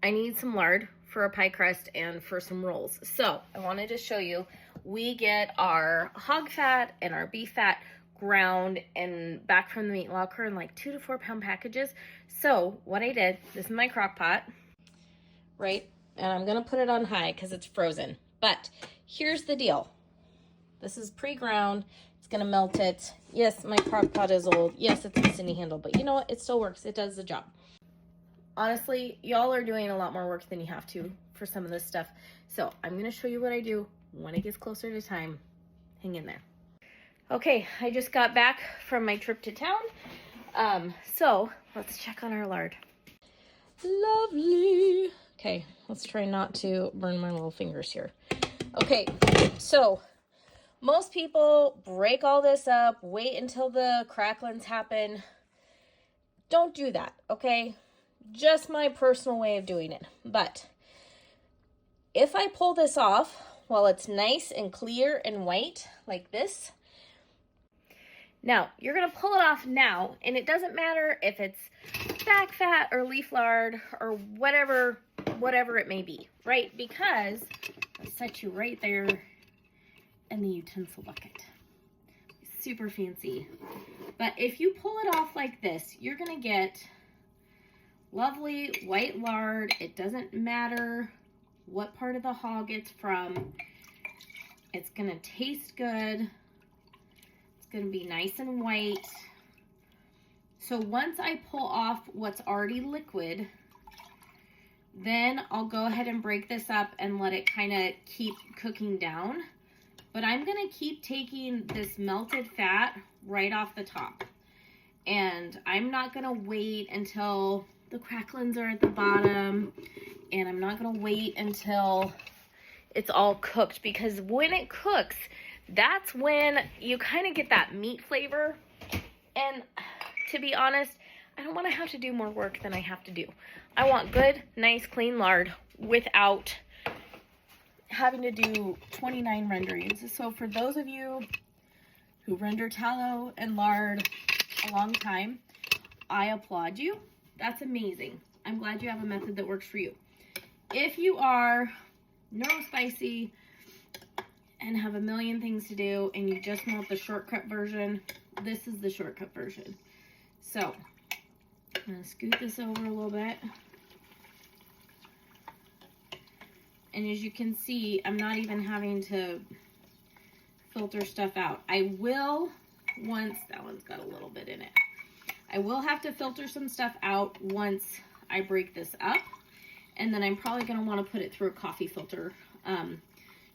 I need some lard for a pie crust and for some rolls. So I wanted to show you, we get our hog fat and our beef fat ground and back from the meat locker in like 2 to 4 pound packages. So what I did, this is my crock pot, right? And I'm gonna put it on high because it's frozen. But here's the deal. This is pre-ground. It's gonna melt it. Yes, my crock pot is old. Yes, it's a cine handle, but you know what? It still works. It does the job. Honestly, y'all are doing a lot more work than you have to for some of this stuff. So I'm gonna show you what I do when it gets closer to time. Hang in there. Okay, I just got back from my trip to town. So let's check on our lard. Lovely. Okay, let's try not to burn my little fingers here. Okay, so most people break all this up, wait until the cracklings happen. Don't do that, okay? Just my personal way of doing it. But if I pull this off while it's nice and clear and white like this, now you're gonna pull it off now, and it doesn't matter if it's back fat or leaf lard or whatever it may be, right? Because I'll set you right there in the utensil bucket. Super fancy. But if you pull it off like this, you're gonna get lovely white lard. It doesn't matter what part of the hog it's from. It's gonna taste good. It's gonna be nice and white. So once I pull off what's already liquid, then I'll go ahead and break this up and let it kind of keep cooking down. But I'm gonna keep taking this melted fat right off the top. And I'm not gonna wait until the cracklings are at the bottom, and I'm not gonna wait until it's all cooked, because when it cooks, that's when you kind of get that meat flavor. And to be honest, I don't want to have to do more work than I have to do. I want good, nice, clean lard without having to do 29 renderings. So for those of you who render tallow and lard a long time, I applaud you. That's amazing. I'm glad you have a method that works for you. If you are neurospicy and have a million things to do and you just want the shortcut version, this is the shortcut version. So I'm gonna scoot this over a little bit. And as you can see, I'm not even having to filter stuff out. I will, once, that one's got a little bit in it. I will have to filter some stuff out once I break this up. And then I'm probably gonna wanna put it through a coffee filter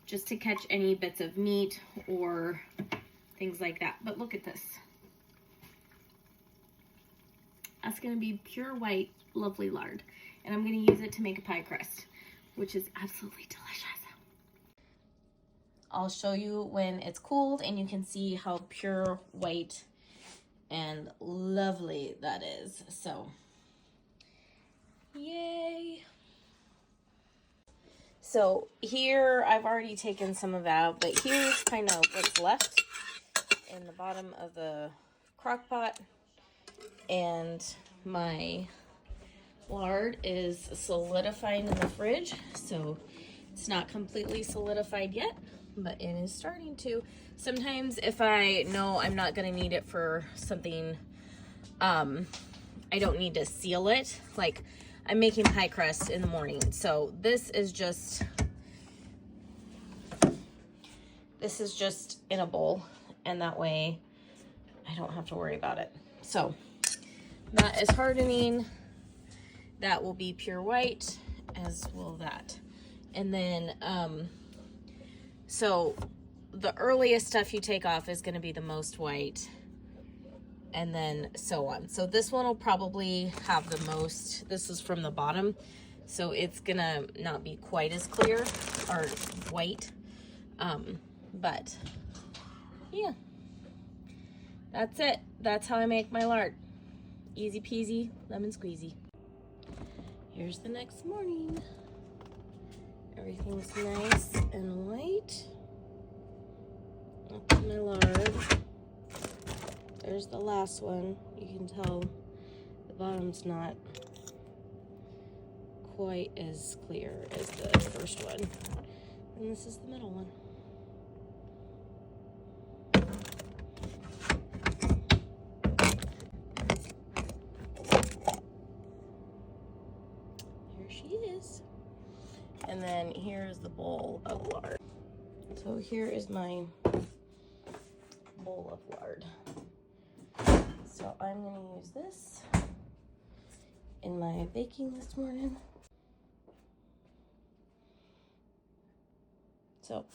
just to catch any bits of meat or things like that. But look at this. That's gonna be pure white, lovely lard. And I'm gonna use it to make a pie crust, which is absolutely delicious. I'll show you when it's cooled and you can see how pure white and lovely that is. So, yay. So here, I've already taken some of it out, but here's kind of what's left in the bottom of the crock pot. And my lard is solidifying in the fridge, so it's not completely solidified yet, but it is starting to. Sometimes if I know I'm not gonna need it for something, I don't need to seal it. Like, I'm making pie crust in the morning, so this is just in a bowl, and that way I don't have to worry about it. So that is hardening. That will be pure white, as will that. And then, so the earliest stuff you take off is gonna be the most white, and then so on. So this one will probably have the most, this is from the bottom, so it's gonna not be quite as clear or white. But yeah, that's it. That's how I make my lard. Easy peasy, lemon squeezy. Here's the next morning. Everything's nice and white. Up my lard. There's the last one. You can tell the bottom's not quite as clear as the first one. And this is the middle one. Here she is. And then here's the bowl of lard. So here is my bowl of lard. So I'm going to use this in my baking this morning. So